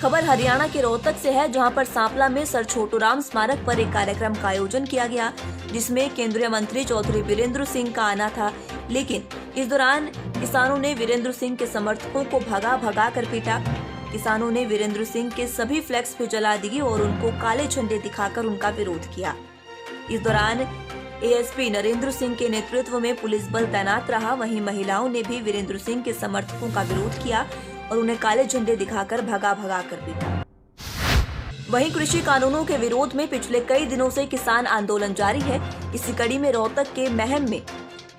खबर हरियाणा के रोहतक से है, जहां पर सांपला में सर छोटूराम स्मारक पर एक कार्यक्रम का आयोजन किया गया, जिसमें केंद्रीय मंत्री चौधरी वीरेंद्र सिंह का आना था। लेकिन इस दौरान किसानों ने वीरेंद्र सिंह के समर्थकों को भगा कर पीटा। किसानों ने वीरेंद्र सिंह के सभी फ्लैक्स भी जला दिए और उनको काले झंडे दिखाकर उनका विरोध किया। इस दौरान एएसपी नरेंद्र सिंह के नेतृत्व में पुलिस बल तैनात रहा। वहीं महिलाओं ने भी वीरेंद्र सिंह के समर्थकों का विरोध किया और उन्हें काले झंडे दिखाकर भगा कर पीटा। वहीं कृषि कानूनों के विरोध में पिछले कई दिनों से किसान आंदोलन जारी है। इसी कड़ी में रोहतक के महम में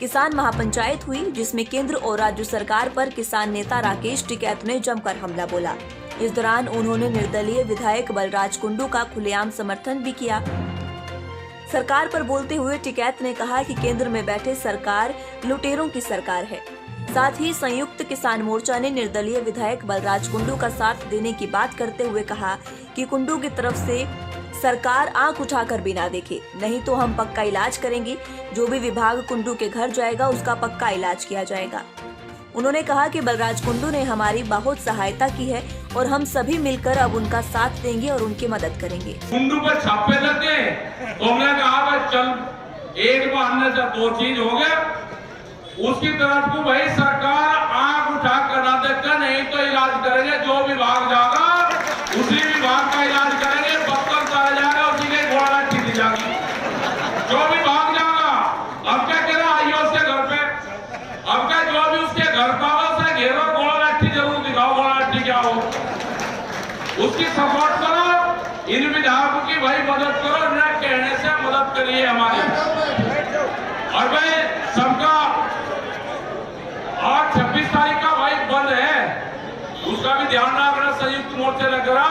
किसान महापंचायत हुई, जिसमें केंद्र और राज्य सरकार पर किसान नेता राकेश टिकैत ने जमकर हमला बोला। इस दौरान उन्होंने निर्दलीय विधायक बलराज कुंडू का खुलेआम समर्थन भी किया। सरकार पर बोलते हुए टिकैत ने कहा कि केंद्र में बैठे सरकार लुटेरों की सरकार है। साथ ही संयुक्त किसान मोर्चा ने निर्दलीय विधायक बलराज कुंडू का साथ देने की बात करते हुए कहा कि कुंडू की तरफ से सरकार आंख उठाकर भी ना देखे, नहीं तो हम पक्का इलाज करेंगे। जो भी विभाग कुंडू के घर जाएगा उसका पक्का इलाज किया जाएगा। उन्होंने कहा कि बलराज कुंडू ने हमारी बहुत सहायता की है और हम सभी मिलकर अब उनका साथ देंगे और उनकी मदद करेंगे। कुंडू पर छापे लगे तो हमने कहा चल एक बहाने से दो चीज हो गया, उसकी तरफ को भाई सरकार आंख उठा कर ना देगा, नहीं तो इलाज करेंगे। जो विभाग जाएगा उसी विभाग का इलाज करेंगे, पत्थर चला जाएगा उसी के घोड़ा दी जाएगी। जो विभाग जाएगा अब क्या कह रहा आइयो उसके घर पे, अब क्या जो भी उसके घर का उसे घेरो, घोड़ा लाठी जरूर दिखाओ, घोड़ा लाठी क्या हो, उसकी सपोर्ट करो। इन विधायकों की भाई मदद करो, इन्हें कहने से मदद करिए हमारी। और भाई सबका आज 26 तारीख का भाई बंद है, उसका भी ध्यान रखना संयुक्त मोर्चे ने करा।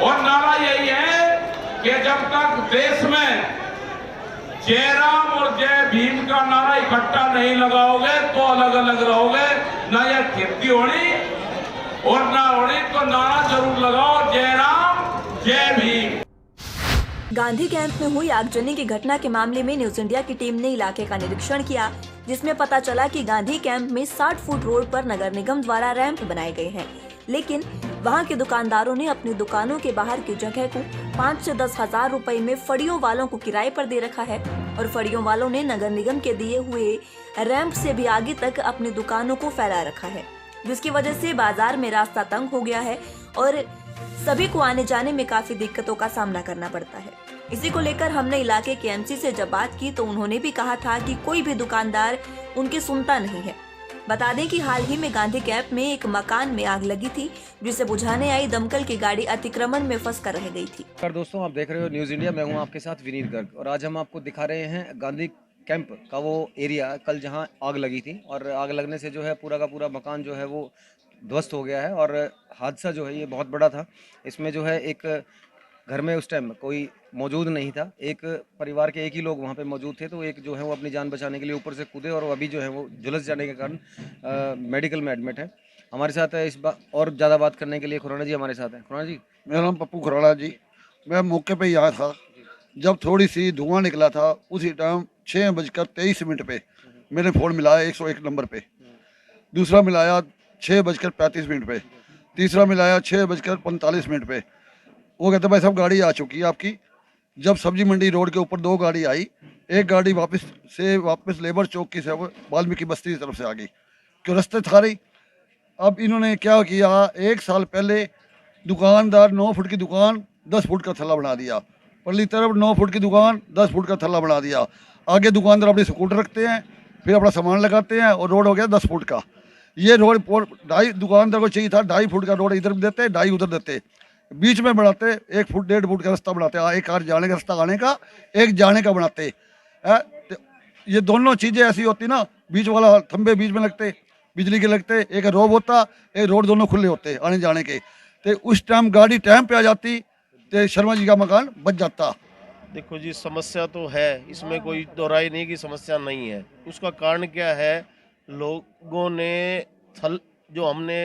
और नारा यही है कि जब तक देश में जय राम और जय भीम का नारा इकट्ठा नहीं लगाओगे तो अलग अलग रहोगे। ना यह खेती होनी और ना होनी, तो नारा जरूर लगाओ, जय राम जय भीम। गांधी कैंप में हुई आगजनी की घटना के मामले में न्यूज इंडिया की टीम ने इलाके का निरीक्षण किया, जिसमें पता चला कि गांधी कैंप में 60 फुट रोड पर नगर निगम द्वारा रैंप बनाए गए हैं, लेकिन वहां के दुकानदारों ने अपनी दुकानों के बाहर की जगह को 5 से 10 हजार रुपए में फड़ियों वालों को किराए पर दे रखा है और फड़ियों वालों ने नगर निगम के दिए हुए रैंप से भी आगे तक अपनी दुकानों को फैला रखा है, जिसकी वजह से बाजार में रास्ता तंग हो गया है और सभी को आने जाने में काफी दिक्कतों का सामना करना पड़ता है। इसी को लेकर हमने इलाके के एमसी से जब बात की तो उन्होंने भी कहा था कि कोई भी दुकानदार उनकी सुनता नहीं है। बता दें कि हाल ही में गांधी कैंप में एक मकान में आग लगी थी, जिसे बुझाने आई दमकल की गाड़ी अतिक्रमण में फंस कर रह गई थी। दोस्तों, आप देख रहे हो न्यूज इंडिया, मैं हूं आपके साथ विनीत गर्ग और आज हम आपको दिखा रहे हैं गांधी कैंप का वो एरिया कल जहां आग लगी थी। और आग लगने से जो है पूरा का पूरा मकान जो है वो ध्वस्त हो गया है और हादसा जो है ये बहुत बड़ा था। इसमें जो है एक घर में उस टाइम कोई मौजूद नहीं था, एक परिवार के एक ही लोग वहाँ पे मौजूद थे, तो एक जो है वो अपनी जान बचाने के लिए ऊपर से कूदे और अभी जो है वो झुलस जाने के कारण मेडिकल में एडमिट है। हमारे साथ है इस बार और ज़्यादा बात करने के लिए खुराना जी हमारे साथ हैं। खुराना जी, मेरा नाम पप्पू खुराना जी। मैं मौके पे ही आया था जब थोड़ी सी धुआं निकला था, उसी टाइम 6:23 पे मैंने फ़ोन मिलाया 101 नंबर पे, दूसरा मिलाया 6:35 पे, तीसरा मिलाया 6:45 पे। वो कहते भाई साहब गाड़ी आ चुकी है आपकी। जब सब्जी मंडी रोड के ऊपर 2 गाड़ी आई, एक गाड़ी वापस लेबर चौक की से वाल्मीकि बस्ती की तरफ से आ गई, क्यों रास्ते था रही। अब इन्होंने क्या किया, 1 साल पहले दुकानदार 9 फुट की दुकान 10 फुट का थल्ला बना दिया, परली तरफ 9 फुट की दुकान 10 फुट का थल्ला बना दिया। आगे दुकानदार अपनी स्कूटर रखते हैं, फिर अपना सामान लगाते हैं और रोड हो गया 10 फुट का। ये रोड 2.5 दुकानदार को चाहिए था 2.5 फुट का रोड इधर देते, 2.5 उधर देते, बीच में बनाते 1 फुट 1.5 फुट का रास्ता बनाते, एक कार जाने का रास्ता आने का, एक जाने का बनाते। तो ये दोनों चीज़ें ऐसी होती ना, बीच वाला खंबे बीच में लगते, बिजली के लगते, एक रोड होता, एक रोड दोनों खुले होते आने जाने के। तो उस टाइम गाड़ी टाइम पे आ जाती तो शर्मा जी का मकान बच जाता। देखो जी, समस्या तो है, इसमें कोई दोहराई नहीं कि समस्या नहीं है। उसका कारण क्या है, लोगों ने जो हमने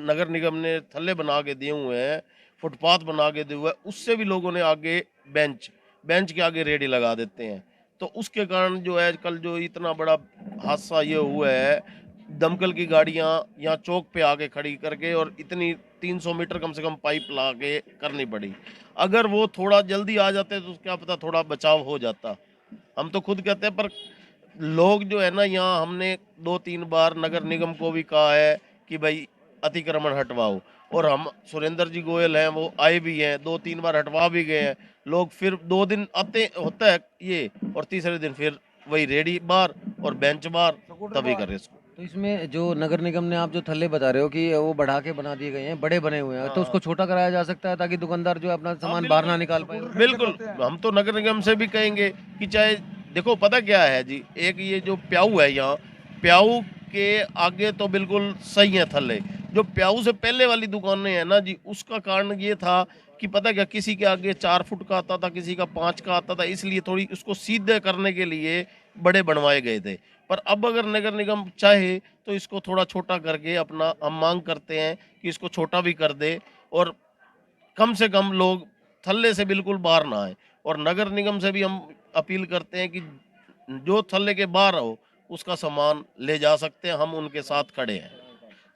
नगर निगम ने थल्ले बना के दिए हुए हैं, फुटपाथ बना के दिए हुए हैं, उससे भी लोगों ने आगे बेंच के आगे रेडी लगा देते हैं। तो उसके कारण जो है कल जो इतना बड़ा हादसा ये हुआ है, दमकल की गाड़ियां यहाँ चौक पे आके खड़ी करके और इतनी 300 मीटर कम से कम पाइप ला के करनी पड़ी। अगर वो थोड़ा जल्दी आ जाते तो क्या पता थोड़ा बचाव हो जाता। हम तो खुद कहते हैं, पर लोग जो है ना, यहाँ हमने 2-3 बार नगर निगम को भी कहा है कि भाई अतिक्रमण हटवाओ, और हम सुरेंद्र जी गोयल हैं, वो आए भी हैं, 2-3 बार हटवा भी गए हैं। लोग फिर 2 दिन आते होता है ये, और तीसरे दिन फिर वही रेडी बार और बेंच बार, तभी कर रहे इसको। तो इसमें जो नगर निगम ने, आप जो थल्ले बता रहे हो कि वो बढ़ा के बना दिए गए हैं, बड़े बने हुए हैं, तो उसको छोटा कराया जा सकता है ताकि दुकानदार जो है अपना सामान बाहर ना निकाल पाए। बिल्कुल, हम तो नगर निगम से भी कहेंगे कि चाहे, देखो पता क्या है जी, एक ये जो प्याऊ है यहाँ, प्याऊ के आगे तो बिल्कुल सही है थल्ले। जो प्याऊ से पहले वाली दुकानें हैं ना जी, उसका कारण ये था कि पता क्या, किसी के आगे 4 फुट का आता था, किसी का 5 का आता था, इसलिए थोड़ी उसको सीधे करने के लिए बड़े बनवाए गए थे। पर अब अगर नगर निगम चाहे तो इसको थोड़ा छोटा करके, अपना हम मांग करते हैं कि इसको छोटा भी कर दे, और कम से कम लोग थल्ले से बिल्कुल बाहर ना आए। और नगर निगम से भी हम अपील करते हैं कि जो थल्ले के बाहर हो उसका सामान ले जा सकते हैं, हम उनके साथ खड़े हैं,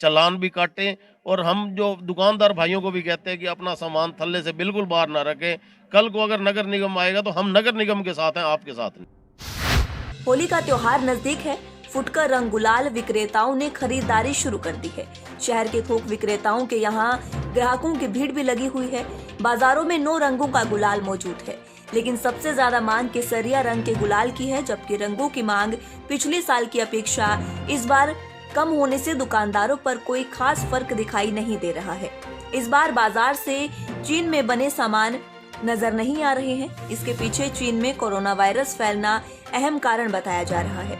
चालान भी काटें। और हम जो दुकानदार भाइयों को भी कहते हैं कि अपना सामान थल्ले से बिल्कुल बाहर ना रखें। कल को अगर नगर निगम आएगा तो हम नगर निगम के साथ हैं, आपके साथ नहीं। होली का त्योहार नजदीक है। फुटकर रंग गुलाल विक्रेताओं ने खरीदारी शुरू कर दी है। शहर के थोक विक्रेताओं के यहाँ ग्राहकों की भीड़ भी लगी हुई है। बाजारों में 9 रंगों का गुलाल मौजूद है, लेकिन सबसे ज्यादा मांग केसरिया रंग के गुलाल की है, जबकि रंगों की मांग पिछले साल की अपेक्षा इस बार कम होने से दुकानदारों पर कोई खास फर्क दिखाई नहीं दे रहा है। इस बार बाजार से चीन में बने सामान नजर नहीं आ रहे हैं। इसके पीछे चीन में कोरोना वायरस फैलना अहम कारण बताया जा रहा है।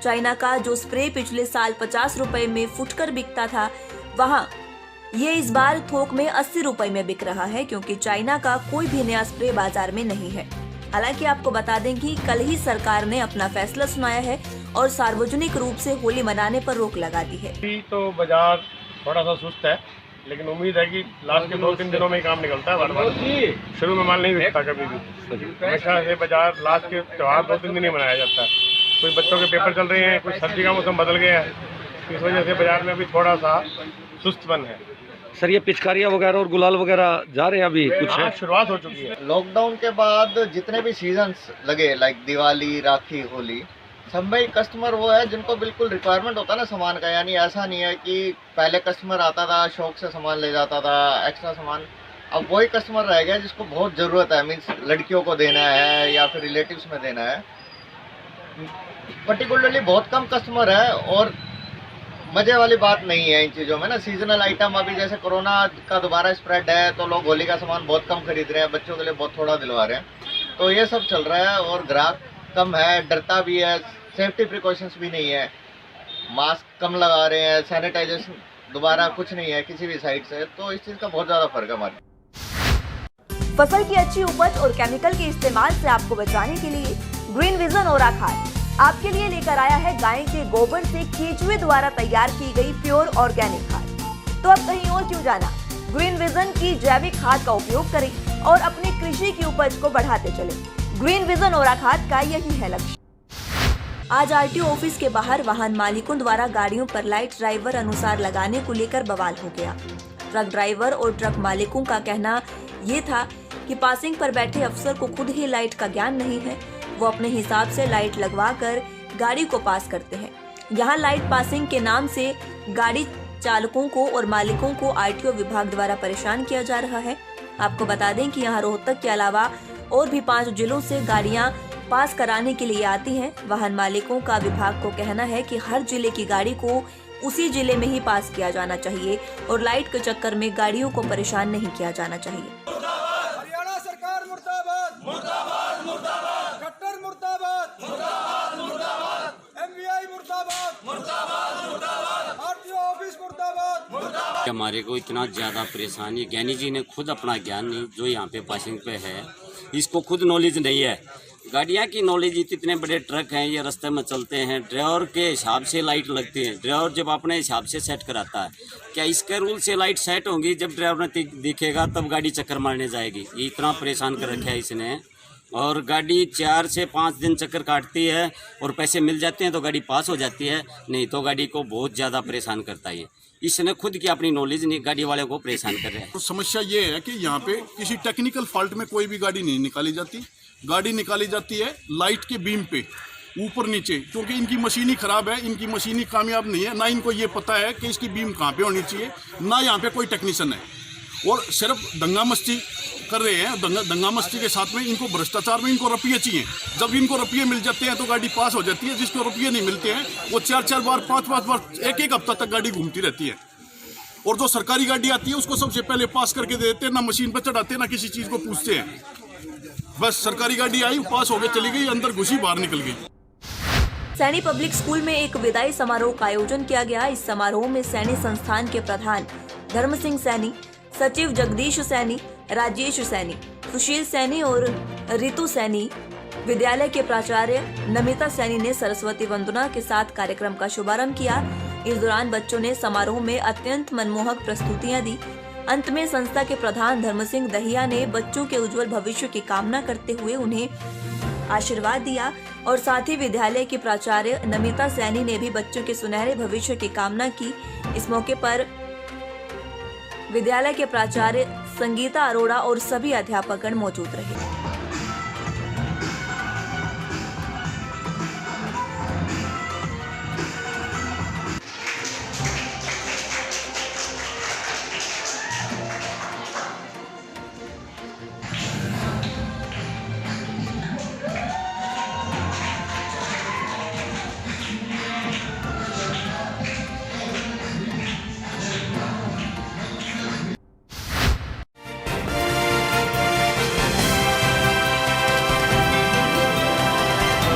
चाइना का जो स्प्रे पिछले साल 50 रुपए में फुटकर बिकता था, वहाँ ये इस बार थोक में 80 रुपए में बिक रहा है, क्योंकि चाइना का कोई भी नया स्प्रे बाजार में नहीं है। हालांकि आपको बता दें कि कल ही सरकार ने अपना फैसला सुनाया है और सार्वजनिक रूप से होली मनाने पर रोक लगा दी है। अभी तो बाजार थोड़ा सा सुस्त है, लेकिन उम्मीद है कि लास्ट के 2-3 दिनों में ही काम निकलता है। बार शुरू में माल नहीं बिकता कभी भी, हमेशा से बाजार लास्ट के त्यौहार 2-3 दिन ही मनाया जाता है। कुछ बच्चों के पेपर चल रहे हैं, कुछ सब्जी का मौसम बदल गया है, इस वजह से बाजार में अभी थोड़ा सा सुस्तपन है। सर, ये पिचकारियाँ वगैरह और गुलाल वगैरह जा रहे हैं अभी कुछ है? शुरुआत हो चुकी है। लॉकडाउन के बाद जितने भी सीजन्स लगे, लाइक दिवाली, राखी, होली, सब में कस्टमर वो है जिनको बिल्कुल रिक्वायरमेंट होता है ना सामान का। यानी ऐसा नहीं है कि पहले कस्टमर आता था शौक से सामान ले जाता था, एक्स्ट्रा सामान। अब वही कस्टमर रह गया जिसको बहुत ज़रूरत है, मीन्स लड़कियों को देना है या फिर रिलेटिव्स में देना है। पर्टिकुलरली बहुत कम कस्टमर है, और मज़े वाली बात नहीं है इन चीज़ों में ना। सीजनल आइटम, अभी जैसे कोरोना का दोबारा स्प्रेड है तो लोग होली का सामान बहुत कम खरीद रहे हैं, बच्चों के लिए बहुत थोड़ा दिलवा रहे हैं, तो ये सब चल रहा है। और ग्राहक कम है, डरता भी है, सेफ्टी प्रिकॉशंस भी नहीं है, मास्क कम लगा रहे हैं, सैनिटाइजेशन दोबारा कुछ नहीं है किसी भी साइड से, तो इस चीज़ का बहुत ज़्यादा फर्क है हमारे। फसल की अच्छी उपज और केमिकल के इस्तेमाल से आपको बचाने के लिए ग्रीन विजन ओरा खाद आपके लिए लेकर आया है गाय के गोबर से केंचुए द्वारा तैयार की गई प्योर ऑर्गेनिक खाद। तो अब कहीं और क्यों जाना, ग्रीन विजन की जैविक खाद का उपयोग करें और अपनी कृषि की उपज को बढ़ाते चलें। ग्रीन विजन ओरा खाद का यही है लक्ष्य। आज आरटीओ ऑफिस के बाहर वाहन मालिकों द्वारा गाड़ियों पर लाइट ड्राइवर अनुसार लगाने को लेकर बवाल हो गया। ट्रक ड्राइवर और ट्रक मालिकों का कहना ये था कि पासिंग पर बैठे अफसर को खुद ही लाइट का ज्ञान नहीं है, वो अपने हिसाब से लाइट लगवाकर गाड़ी को पास करते हैं। यहाँ लाइट पासिंग के नाम से गाड़ी चालकों को और मालिकों को आरटीओ विभाग द्वारा परेशान किया जा रहा है। आपको बता दें कि यहाँ रोहतक के अलावा और भी 5 जिलों से गाड़ियाँ पास कराने के लिए आती हैं। वाहन मालिकों का विभाग को कहना है कि हर जिले की गाड़ी को उसी जिले में ही पास किया जाना चाहिए और लाइट के चक्कर में गाड़ियों को परेशान नहीं किया जाना चाहिए। हरियाणा सरकार मुर्दाबाद, मुर्दाबाद, मुर्दाबाद, खट्टर मुर्दाबाद, मुर्दाबाद, मुर्दाबाद, एमवीआई मुर्दाबाद, मुर्दाबाद, मुर्दाबाद, आरटीओ ऑफिस मुर्दाबाद, मुर्दाबाद। हमारे को इतना ज़्यादा परेशानी, ज्ञानी जी ने खुद अपना ज्ञान नहीं, जो यहाँ पे पासिंग पे है इसको खुद नॉलेज नहीं है। गाड़ियाँ की नॉलेज, इतने बड़े ट्रक हैं, ये रास्ते में चलते हैं, ड्राइवर के हिसाब से लाइट लगती है। ड्राइवर जब अपने हिसाब से सेट कराता है, क्या इसके रूल से लाइट सेट होंगी? जब ड्राइवर ने दिखेगा तब गाड़ी चक्कर मारने जाएगी। ये इतना परेशान कर रखा है इसने। और गाड़ी 4 से 5 दिन चक्कर काटती है और पैसे मिल जाते हैं तो गाड़ी पास हो जाती है, नहीं तो गाड़ी को बहुत ज़्यादा परेशान करता है। इसने खुद की अपनी नॉलेज नहीं गाड़ी वाले को परेशान कर रहे हैं। तो समस्या ये है कि यहाँ पे किसी टेक्निकल फॉल्ट में कोई भी गाड़ी नहीं निकाली जाती। गाड़ी निकाली जाती है लाइट के बीम पे ऊपर नीचे, क्योंकि इनकी मशीन ही खराब है, इनकी मशीन ही कामयाब नहीं है। ना इनको ये पता है कि इसकी बीम कहाँ पे होनी चाहिए, ना यहाँ पे कोई टेक्नीशियन है, और सिर्फ दंगा मस्ती कर रहे हैं। दंगा मस्ती के साथ में इनको भ्रष्टाचार में इनको रुपये चाहिए। जब इनको रुपये मिल जाते हैं तो गाड़ी पास हो जाती है। जिसको रुपये नहीं मिलते हैं वो 4-4 बार 5-5 बार 1-1 हफ्ता तक गाड़ी घूमती रहती है। और जो सरकारी गाड़ी आती है उसको सबसे पहले पास करके दे देते हैं, ना मशीन पर चढ़ाते हैं, ना किसी चीज़ को पूछते हैं। बस सरकारी गाड़ी आई, पास हो गई, चली गई, अंदर घुसी, बाहर निकल गई। सैनी पब्लिक स्कूल में एक विदाई समारोह का आयोजन किया गया। इस समारोह में सैनी संस्थान के प्रधान धर्म सिंह सैनी, सचिव जगदीश सैनी, राजेश सैनी, सुशील सैनी और रितु सैनी, विद्यालय के प्राचार्य नमिता सैनी ने सरस्वती वंदना के साथ कार्यक्रम का शुभारंभ किया। इस दौरान बच्चों ने समारोह में अत्यंत मनमोहक प्रस्तुतियां दी। अंत में संस्था के प्रधान धर्म सिंह दहिया ने बच्चों के उज्जवल भविष्य की कामना करते हुए उन्हें आशीर्वाद दिया और साथ ही विद्यालय की प्राचार्य नमिता सैनी ने भी बच्चों के सुनहरे भविष्य की कामना की। इस मौके पर विद्यालय के प्राचार्य संगीता अरोड़ा और सभी अध्यापकगण मौजूद रहे।